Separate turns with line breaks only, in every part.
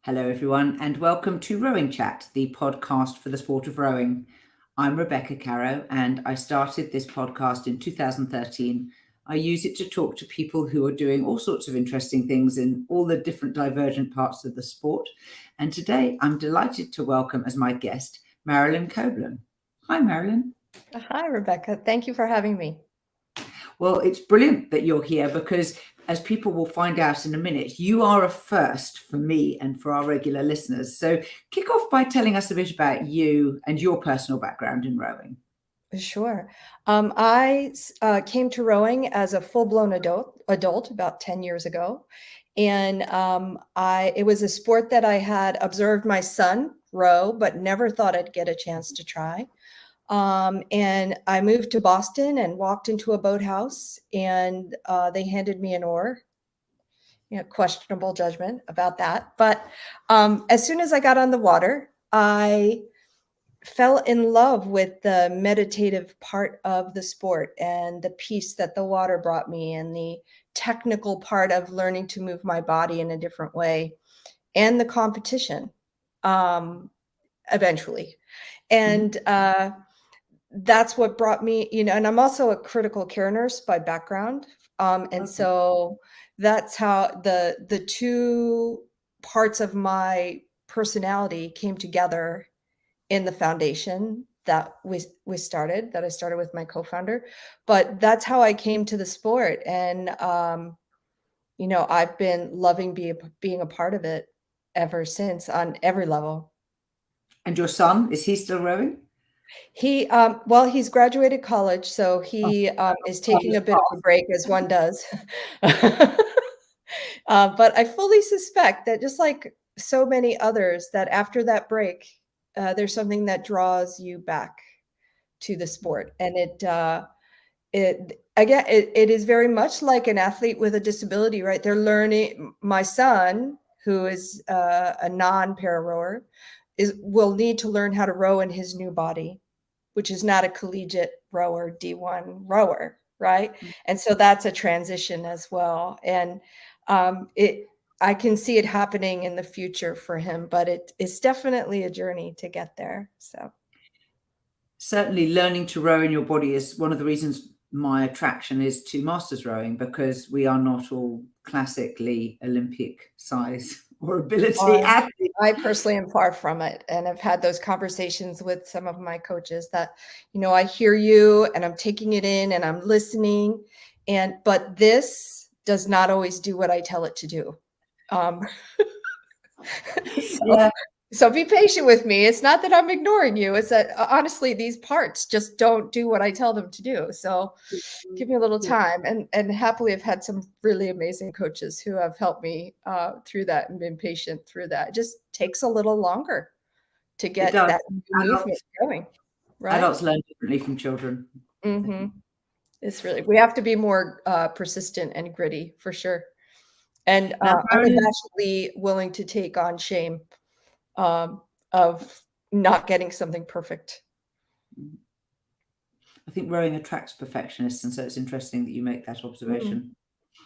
Hello, everyone, and welcome to Rowing Chat, the podcast for the sport of rowing. I'm Rebecca Caro, and I started this podcast in 2013. I use it to talk to people who are doing all sorts of interesting things in all the different divergent parts of the sport. And today I'm delighted to welcome as my guest, Marilyn Koblan. Hi, Marilyn.
Hi, Rebecca. Thank you for having me.
Well, it's brilliant that you're here because, as people will find out in a minute, you are a first for me and for our regular listeners. So kick off by telling us a bit about you and your personal background in rowing.
Sure. I came to rowing as a full-blown adult about 10 years ago. And it was a sport that I had observed my son row, but never thought I'd get a chance to try. And I moved to Boston and walked into a boathouse, and they handed me an oar. Questionable judgment about that. But as soon as I got on the water, I fell in love with the meditative part of the sport and the peace that the water brought me and the technical part of learning to move my body in a different way and the competition eventually. And that's what brought me, and I'm also a critical care nurse by background. So that's how the two parts of my personality came together in the foundation that I started with my co-founder. But that's how I came to the sport. And, I've been loving being a part of it ever since on every level.
And your son, is he still rowing?
He's graduated college, so he is taking a bit of a break, as one does. But I fully suspect that, just like so many others, that after that break, there's something that draws you back to the sport. And it is very much like an athlete with a disability, right? They're learning. My son, who is a non-para rower, will need to learn how to row in his new body, which is not a collegiate rower, D1 rower, right? And so that's a transition as well. And I can see it happening in the future for him, but it's definitely a journey to get there. So
certainly learning to row in your body is one of the reasons my attraction is to masters rowing, because we are not all classically Olympic size or ability athletes.
I personally am far from it. And I've had those conversations with some of my coaches that, I hear you and I'm taking it in and I'm listening. But this does not always do what I tell it to do. So be patient with me. It's not that I'm ignoring you. It's that honestly, these parts just don't do what I tell them to do. So give me a little time. And happily, I've had some really amazing coaches who have helped me through that and been patient through that. It just takes a little longer to get that movement going. Right?
Adults learn differently from children.
Mm-hmm. It's really, we have to be more persistent and gritty for sure. And unabashedly willing to take on shame of not getting something perfect.
I think rowing attracts perfectionists, and so it's interesting that you make that observation.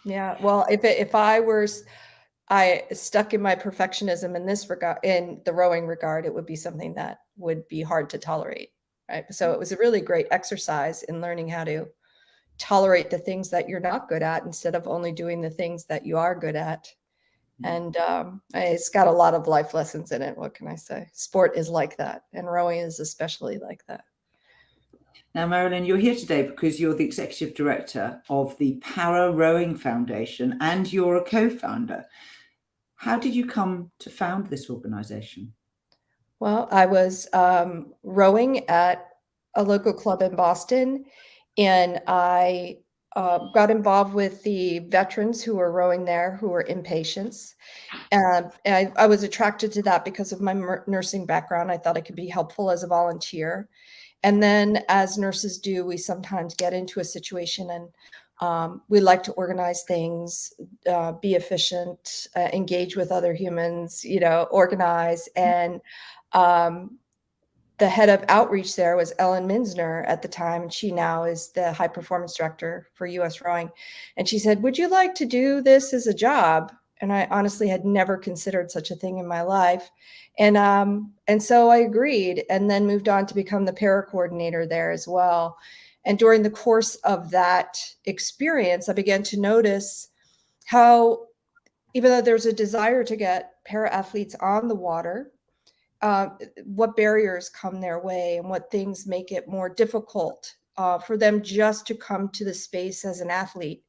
Yeah, well, if I stuck in my perfectionism in this regard, in the rowing regard, it would be something that would be hard to tolerate, right? So it was a really great exercise in learning how to tolerate the things that you're not good at instead of only doing the things that you are good at. And it's got a lot of life lessons in it. What can I say? Sport is like that, and rowing is especially like that.
Now, Marilyn, you're here today because you're the executive director of the Para Rowing Foundation and you're a co-founder. How did you come to found this organization?
Well, I was rowing at a local club in Boston, and I got involved with the veterans who were rowing there, who were inpatients. And I was attracted to that because of my nursing background. I thought I could be helpful as a volunteer. And then, as nurses do, we sometimes get into a situation and we like to organize things, be efficient, engage with other humans, organize. And the head of outreach there was Ellen Minsner at the time, and she now is the high performance director for US Rowing. And she said, "Would you like to do this as a job?" And I honestly had never considered such a thing in my life. And so I agreed, and then moved on to become the para coordinator there as well. And during the course of that experience, I began to notice how, even though there's a desire to get para athletes on the water, what barriers come their way and what things make it more difficult for them just to come to the space as an athlete.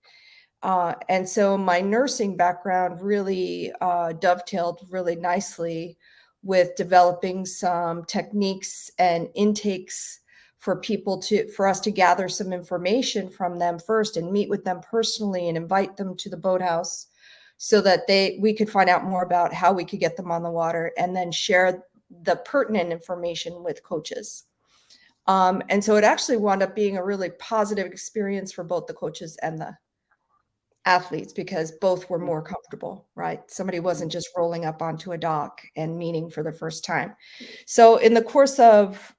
And so my nursing background really dovetailed really nicely with developing some techniques and intakes for for us to gather some information from them first and meet with them personally and invite them to the boathouse so that we could find out more about how we could get them on the water, and then share the pertinent information with coaches. And so it actually wound up being a really positive experience for both the coaches and the athletes, because both were more comfortable, right? Somebody wasn't just rolling up onto a dock and meeting for the first time. So in the course of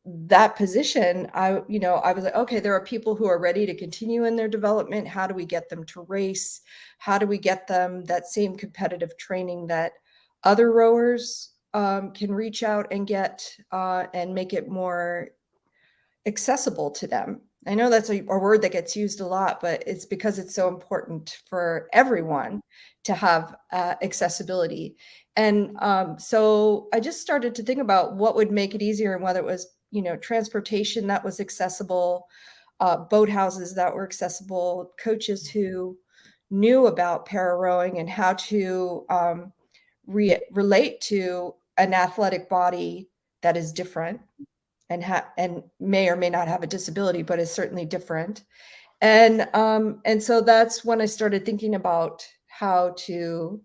that position, I was like, okay, there are people who are ready to continue in their development. How do we get them to race? How do we get them that same competitive training that other rowers can reach out and get, and make it more accessible to them? I know that's a word that gets used a lot, but it's because it's so important for everyone to have accessibility. And so I just started to think about what would make it easier, and whether it was, transportation that was accessible, boathouses that were accessible, coaches who knew about para rowing and how to relate to an athletic body that is different and may or may not have a disability, but is certainly different. And so that's when I started thinking about how to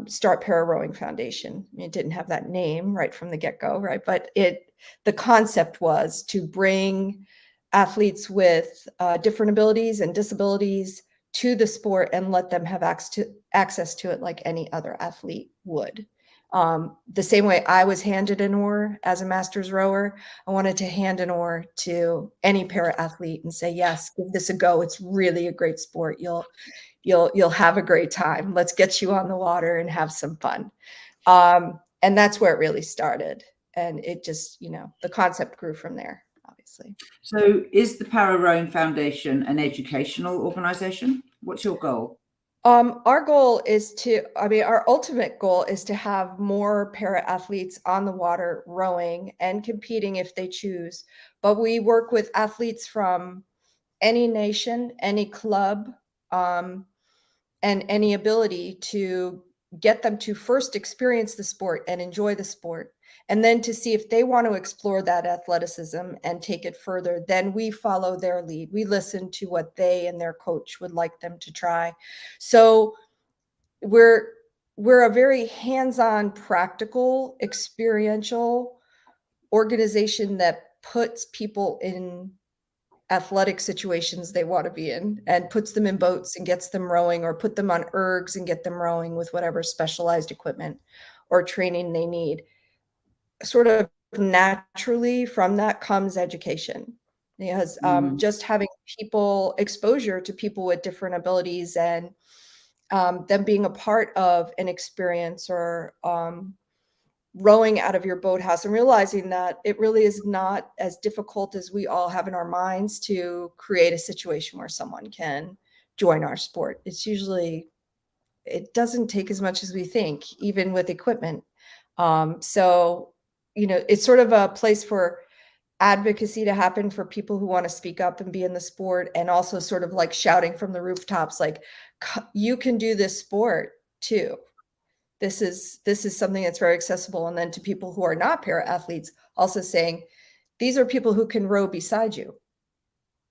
start Para Rowing Foundation. I mean, it didn't have that name right from the get-go, right? But the concept was to bring athletes with different abilities and disabilities to the sport and let them have access to it like any other athlete would. The same way I was handed an oar as a master's rower, I wanted to hand an oar to any para athlete and say, yes, give this a go. It's really a great sport. You'll have a great time. Let's get you on the water and have some fun. And that's where it really started. And it just, the concept grew from there, obviously.
So is the Para Rowing Foundation an educational organization? What's your goal?
Our goal is our ultimate goal is to have more para athletes on the water rowing and competing if they choose. But we work with athletes from any nation, any club, and any ability to get them to first experience the sport and enjoy the sport, and then to see if they want to explore that athleticism and take it further. Then we follow their lead. We listen to what they and their coach would like them to try. So we're a very hands-on, practical, experiential organization that puts people in athletic situations they want to be in, and puts them in boats and gets them rowing, or put them on ergs and get them rowing with whatever specialized equipment or training they need. Sort of naturally from that comes education, because just having exposure to people with different abilities, and them being a part of an experience, or rowing out of your boathouse, and realizing that it really is not as difficult as we all have in our minds to create a situation where someone can join our sport. It doesn't take as much as we think, even with equipment. So, it's sort of a place for advocacy to happen for people who want to speak up and be in the sport, and also sort of like shouting from the rooftops, like, you can do this sport too. This is something that's very accessible. And then to people who are not para athletes, also saying, these are people who can row beside you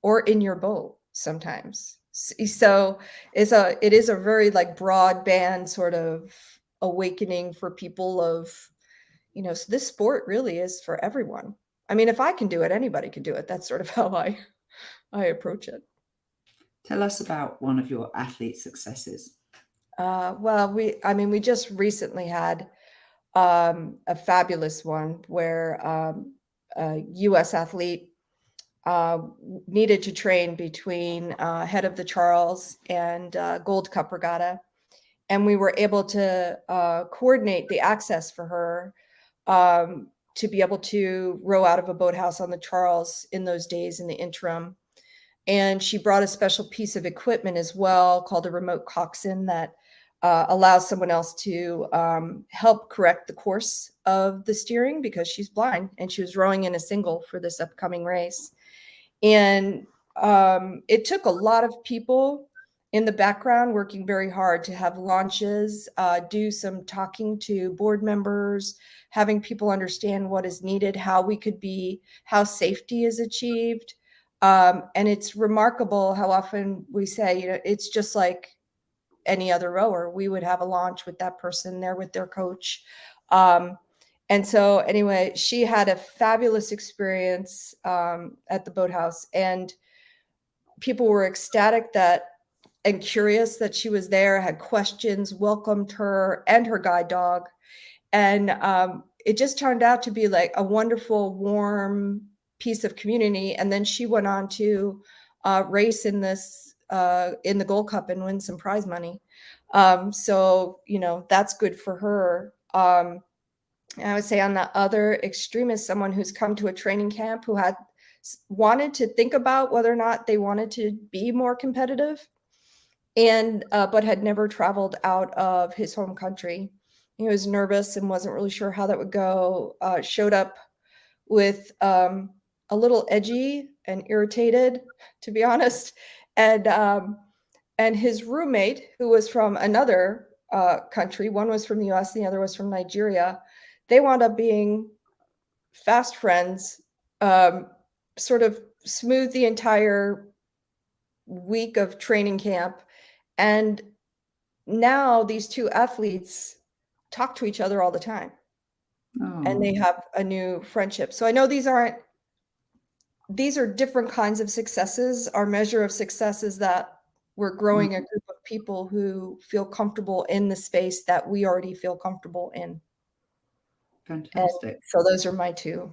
or in your boat sometimes. So it is a very like broadband sort of awakening for people of, so this sport really is for everyone. I mean, if I can do it, anybody can do it. That's sort of how I approach it.
Tell us about one of your athlete successes.
Well, we just recently had a fabulous one where a U.S. athlete needed to train between Head of the Charles and Gold Cup Regatta. and we were able to coordinate the access for her to be able to row out of a boathouse on the Charles in those days in the interim. And she brought a special piece of equipment as well called a remote coxswain that allows someone else to help correct the course of the steering because she's blind, and she was rowing in a single for this upcoming race. And it took a lot of people in the background working very hard to have launches, do some talking to board members, having people understand what is needed, how safety is achieved. And it's remarkable how often we say, you know, it's just like any other rower. We would have a launch with that person there with their coach. And so anyway, she had a fabulous experience at the boathouse, and people were ecstatic and curious that she was there, had questions, welcomed her and her guide dog. And it just turned out to be like a wonderful, warm piece of community. And then she went on to race in the Gold Cup and win some prize money. So, you know, that's good for her. I would say on the other extreme is someone who's come to a training camp who had wanted to think about whether or not they wanted to be more competitive, and but had never traveled out of his home country. He was nervous and wasn't really sure how that would go. Showed up with a little edgy and irritated, to be honest, and his roommate, who was from another country, one was from the US, the other was from Nigeria. They wound up being fast friends, sort of smoothed the entire week of training camp. And now these two athletes talk to each other all the time. Oh. And they have a new friendship. So I know these are different kinds of successes. Our measure of success is that we're growing a group of people who feel comfortable in the space that we already feel comfortable in.
Fantastic.
And so those are my two.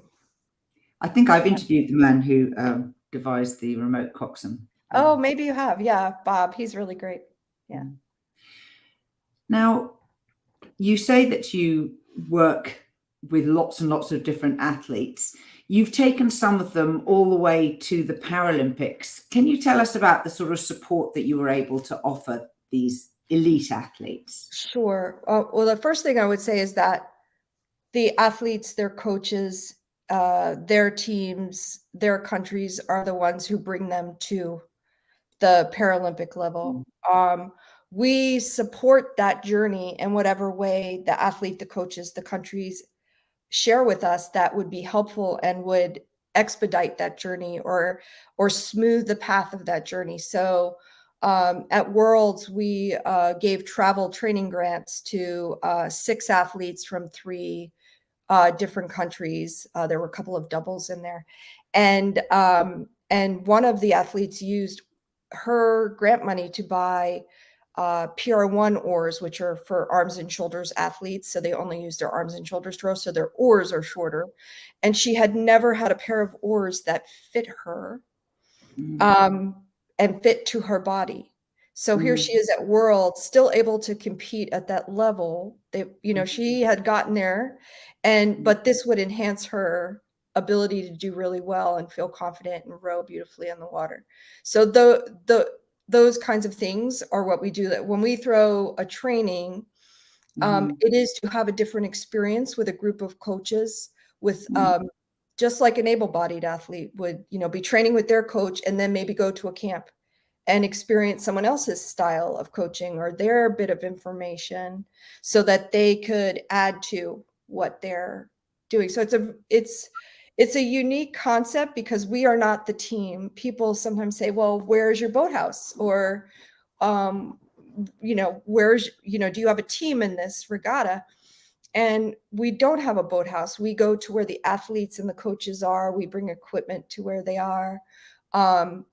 I think I've interviewed the man who devised the remote coxswain.
Oh, maybe you have. Yeah, Bob. He's really great. Yeah.
Now, you say that you work with lots and lots of different athletes. You've taken some of them all the way to the Paralympics. Can you tell us about the sort of support that you were able to offer these elite athletes?
Sure. Well, the first thing I would say is that the athletes, their coaches, their teams, their countries are the ones who bring them to the Paralympic level. We support that journey in whatever way the athlete, the coaches, the countries share with us that would be helpful and would expedite that journey or smooth the path of that journey. So at Worlds, we gave travel training grants to 6 athletes from 3 different countries. There were a couple of doubles in there. And one of the athletes used her grant money to buy PR1 oars, which are for arms and shoulders athletes. So they only use their arms and shoulders to row. So their oars are shorter. And she had never had a pair of oars that fit her and fit to her body. So here she is at Worlds, still able to compete at that level. She had gotten there, but this would enhance her ability to do really well and feel confident and row beautifully on the water. So those kinds of things are what we do. That when we throw a training, it is to have a different experience with a group of coaches with just like an able-bodied athlete would, be training with their coach and then maybe go to a camp and experience someone else's style of coaching or their bit of information so that they could add to what they're doing. So it's a unique concept because we are not the team. People sometimes say, well, where's your boathouse? Or, do you have a team in this regatta? And we don't have a boathouse. We go to where the athletes and the coaches are. We bring equipment to where they are, and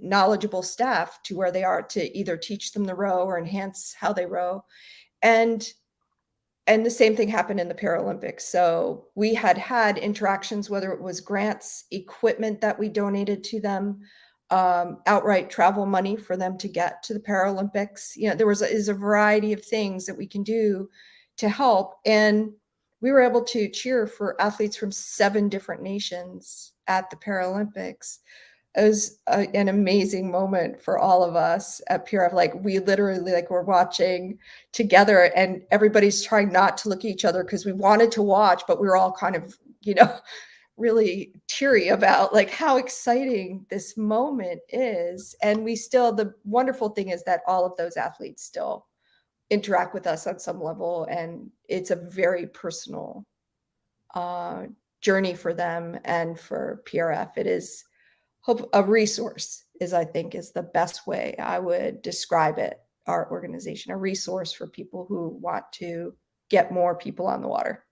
knowledgeable staff to where they are to either teach them to row or enhance how they row. And the same thing happened in the Paralympics. So we had interactions, whether it was grants, equipment that we donated to them, outright travel money for them to get to the Paralympics. You know, there is a variety of things that we can do to help. And we were able to cheer for athletes from 7 different nations at the Paralympics. It was an amazing moment for all of us at PRF. Like, we literally, like, we're watching together, and everybody's trying not to look at each other because we wanted to watch, but we were all kind of, you know, really teary about like how exciting this moment is. And we still, the wonderful thing is that all of those athletes still interact with us on some level, and it's a very personal journey for them and for PRF. It is a resource, is, I think, is the best way I would describe it, our organization, a resource for people who want to get more people on the water.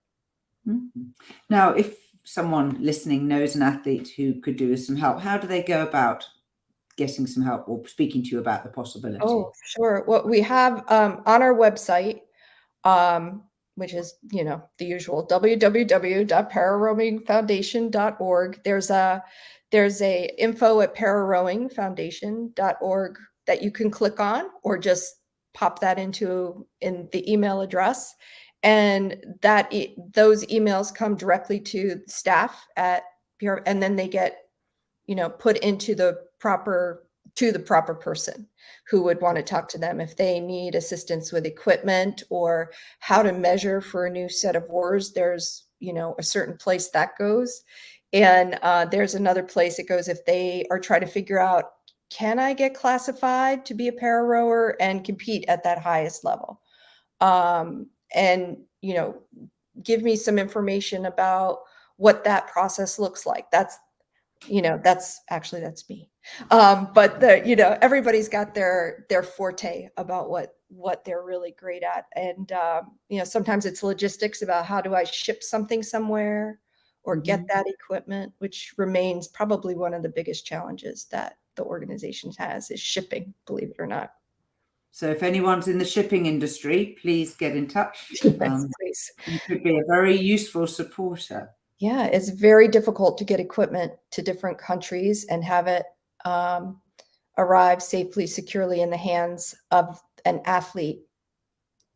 Mm-hmm. Now, if someone listening knows an athlete who could do with some help, how do they go about getting some help or speaking to you about the possibility?
Oh, sure. What we have on our website, which is, you know, the usual www.pararowingfoundation.org. There's a info@pararowingfoundation.org that you can click on, or just pop that in the email address, and those emails come directly to staff at PR, and then they get, you know, put into the proper person who would want to talk to them if they need assistance with equipment or how to measure for a new set of oars. There's, you know, a certain place that goes, and there's another place it goes if they are trying to figure out, can I get classified to be a para rower and compete at that highest level? And, you know, give me some information about what that process looks like. That's, you know, that's me. But you know, everybody's got their forte about what they're really great at. And, you know, sometimes it's logistics about how do I ship something somewhere or get that equipment, which remains probably one of the biggest challenges that the organization has, is shipping, believe it or not.
So if anyone's in the shipping industry, please get in touch.
Yes, please.
You could be a very useful supporter.
Yeah, it's very difficult to get equipment to different countries and have it arrive safely, securely in the hands of an athlete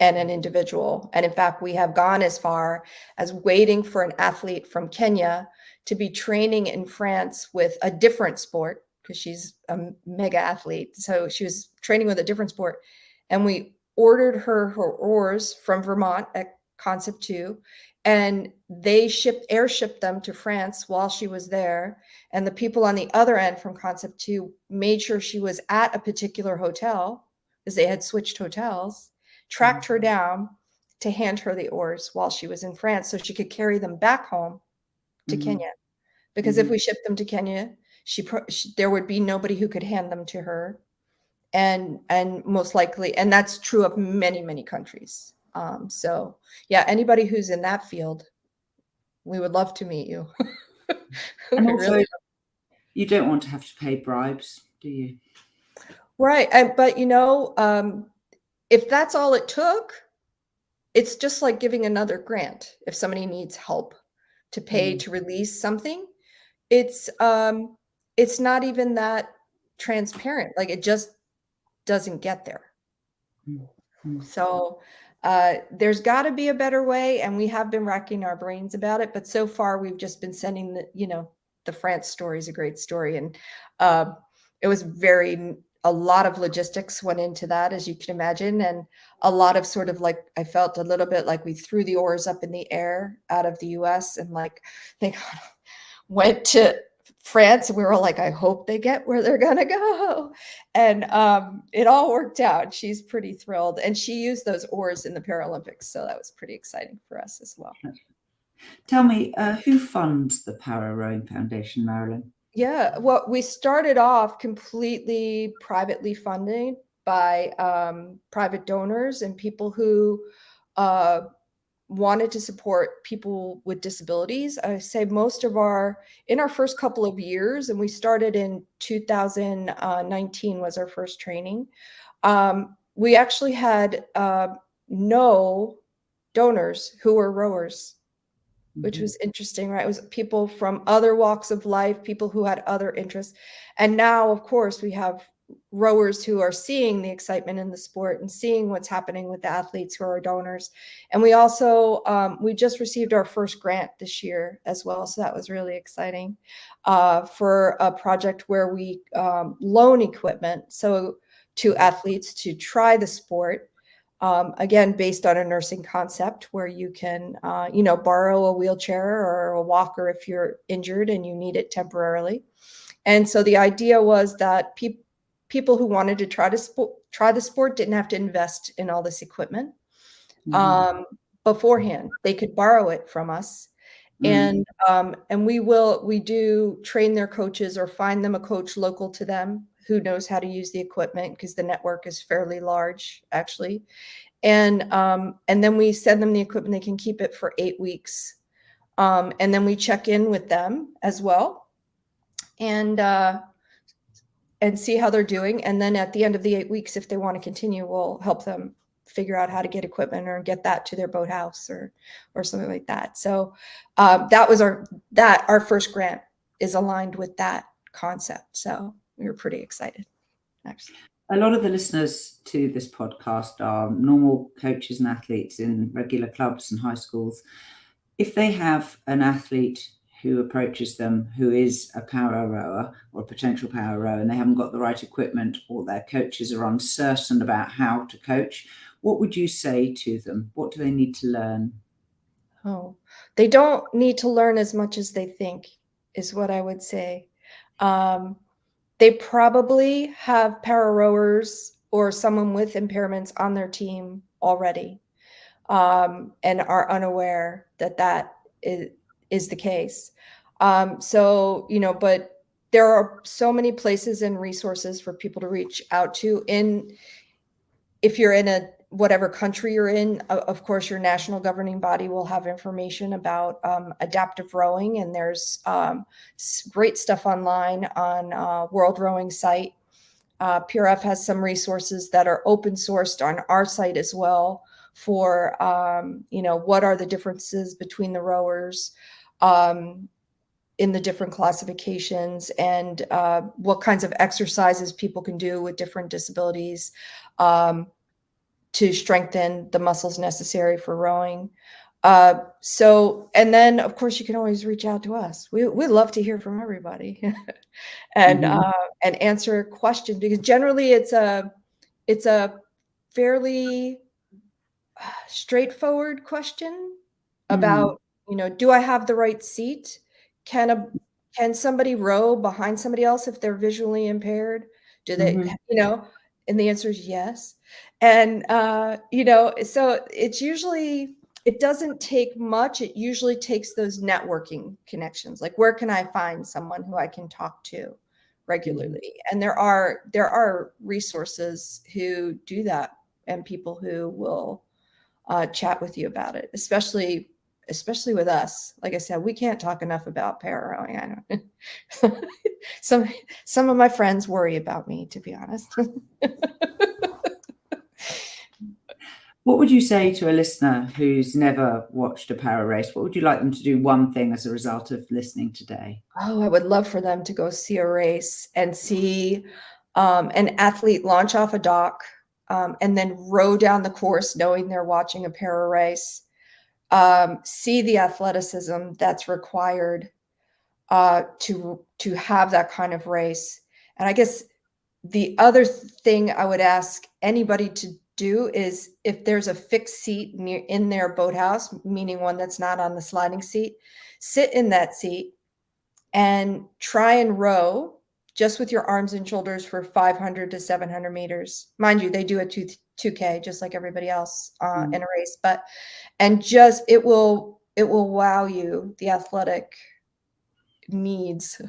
and an individual. And in fact, we have gone as far as waiting for an athlete from Kenya to be training in France with a different sport, because she's a mega athlete. So she was training with a different sport. And we ordered her oars from Vermont at Concept 2, and they airshipped them to France while she was there. And the people on the other end from Concept 2 made sure she was at a particular hotel, because they had switched hotels, tracked her down to hand her the oars while she was in France so she could carry them back home to Kenya. Because if we shipped them to Kenya, there would be nobody who could hand them to her. And most likely, and that's true of many, many countries. So yeah, anybody who's in that field, we would love to meet you.
And also, you don't want to have to pay bribes, do you?
Right. But, you know, if that's all it took, it's just like giving another grant. If somebody needs help to pay to release something, it's not even that transparent. Like, it just doesn't get there. So there's got to be a better way, and we have been racking our brains about it. But so far, we've just been sending the France story is a great story, and it was a lot of logistics went into that, as you can imagine, and a lot of sort of like, I felt a little bit like we threw the oars up in the air out of the U.S. and like they went to France, and we were like, I hope they get where they're gonna go. And it all worked out. She's pretty thrilled, and she used those oars in the Paralympics, so that was pretty exciting for us as well.
Tell me, who funds the Para Rowing Foundation, Marilyn?
Yeah, well, we started off completely privately funded by private donors and people who wanted to support people with disabilities. I say most of in our first couple of years, and we started in 2019 was our first training. We actually had no donors who were rowers. which was interesting, right? It was people from other walks of life, people who had other interests. And now, of course, we have rowers who are seeing the excitement in the sport and seeing what's happening with the athletes who are donors. And we also, we just received our first grant this year as well. So that was really exciting for a project where we loan equipment to athletes to try the sport. Again, based on a nursing concept where you can, borrow a wheelchair or a walker if you're injured and you need it temporarily. And so the idea was that people who wanted to try the sport didn't have to invest in all this equipment beforehand. They could borrow it from us. And we do train their coaches or find them a coach local to them who knows how to use the equipment, because the network is fairly large, actually. And then we send them the equipment. They can keep it for 8 weeks. And then we check in with them as well and see how they're doing. And then at the end of the 8 weeks, if they want to continue, we'll help them figure out how to get equipment or get that to their boathouse or something like that. So that was our first grant is aligned with that concept. So we were pretty excited, actually.
A lot of the listeners to this podcast are normal coaches and athletes in regular clubs and high schools. If they have an athlete who approaches them who is a para rower or a potential para rower, and they haven't got the right equipment, or their coaches are uncertain about how to coach, what would you say to them? What do they need to learn?
Oh, they don't need to learn as much as they think, is what I would say. They probably have para rowers or someone with impairments on their team already, and are unaware that is the case. But there are so many places and resources for people to reach out to. If you're in whatever country you're in, of course, your national governing body will have information about adaptive rowing, and there's great stuff online on World Rowing site. PRF has some resources that are open sourced on our site as well for, what are the differences between the rowers in the different classifications, and what kinds of exercises people can do with different disabilities to strengthen the muscles necessary for rowing. And then of course you can always reach out to us. We love to hear from everybody and answer questions, because generally it's a fairly straightforward question about, do I have the right seat? Can somebody row behind somebody else if they're visually impaired? Do they, and the answer is yes. And, so it doesn't take much. It usually takes those networking connections. Like, where can I find someone who I can talk to regularly? And there are resources who do that, and people who will chat with you about it, especially with us. Like I said, we can't talk enough about para rowing. I don't. Some of my friends worry about me, to be honest.
What would you say to a listener who's never watched a para race? What would you like them to do, one thing, as a result of listening today?
Oh, I would love for them to go see a race and see an athlete launch off a dock and then row down the course knowing they're watching a para race. See the athleticism that's required to have that kind of race. And I guess the other thing I would ask anybody to do is, if there's a fixed seat in their boathouse, meaning one that's not on the sliding seat, sit in that seat and try and row just with your arms and shoulders for 500 to 700 meters. Mind you, they do a 2K just like everybody else in a race, it will wow you, the athletic needs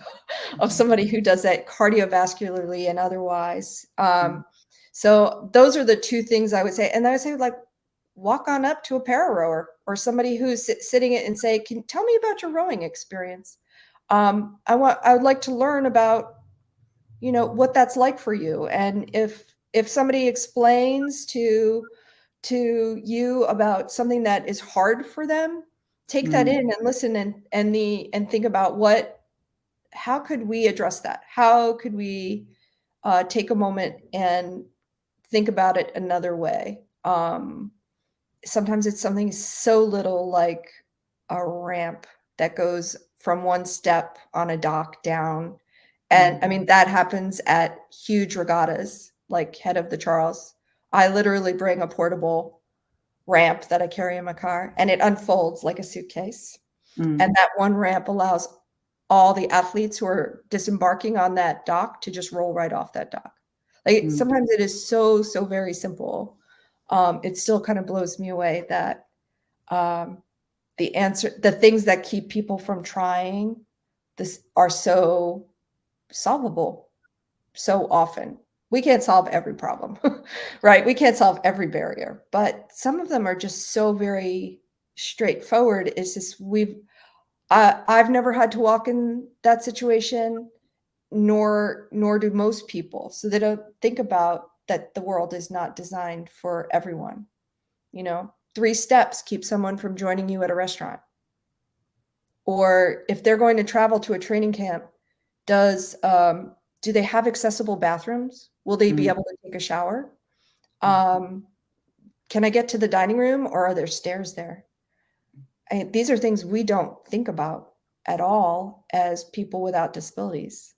of somebody who does that cardiovascularly and otherwise. So those are the two things I would say. And I would say, like, walk on up to a para rower or somebody who's sitting it and say, tell me about your rowing experience. I would like to learn about, what that's like for you. And if somebody explains to you about something that is hard for them, take that in and listen and think about how could we address that? How could we take a moment and think about it another way? Sometimes it's something so little like a ramp that goes from one step on a dock down. And I mean, that happens at huge regattas, like Head of the Charles. I literally bring a portable ramp that I carry in my car, and it unfolds like a suitcase. And that one ramp allows all the athletes who are disembarking on that dock to just roll right off that dock. Like sometimes it is so very simple. It still kind of blows me away that the things that keep people from trying this are so solvable so often. We can't solve every problem, right? We can't solve every barrier, but some of them are just so very straightforward. It's just I've never had to walk in that situation, nor do most people. So they don't think about that the world is not designed for everyone. 3 steps keep someone from joining you at a restaurant. Or if they're going to travel to a training camp, do they have accessible bathrooms? Will they be able to take a shower? Can I get to the dining room, or are there stairs there? These are things we don't think about at all as people without disabilities.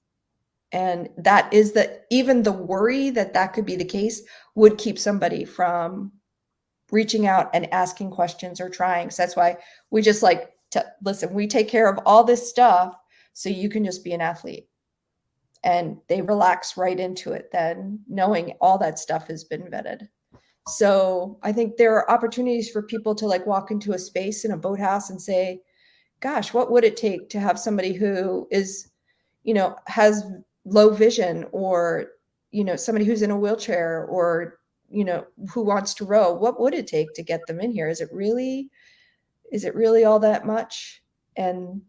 And that is even the worry that could be the case would keep somebody from reaching out and asking questions or trying. So that's why we just like to listen, we take care of all this stuff so you can just be an athlete. And they relax right into it then, knowing all that stuff has been vetted. So I think there are opportunities for people to like walk into a space in a boathouse and say, gosh, what would it take to have somebody who is, has low vision, or, somebody who's in a wheelchair, or, who wants to row? What would it take to get them in here? Is it really all that much? And,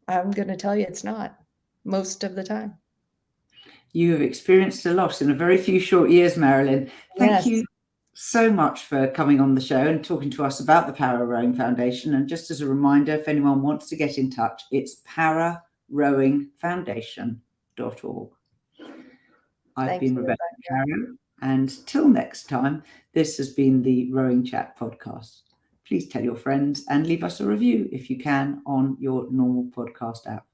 I'm going to tell you it's not most of the time.
You have experienced a lot in a very few short years, Marilyn. Thank you so much for coming on the show and talking to us about the Para Rowing Foundation. And just as a reminder, if anyone wants to get in touch, it's pararowingfoundation.org. I've been Rebecca Caro, and till next time, this has been the Rowing Chat podcast. Please tell your friends and leave us a review if you can on your normal podcast app.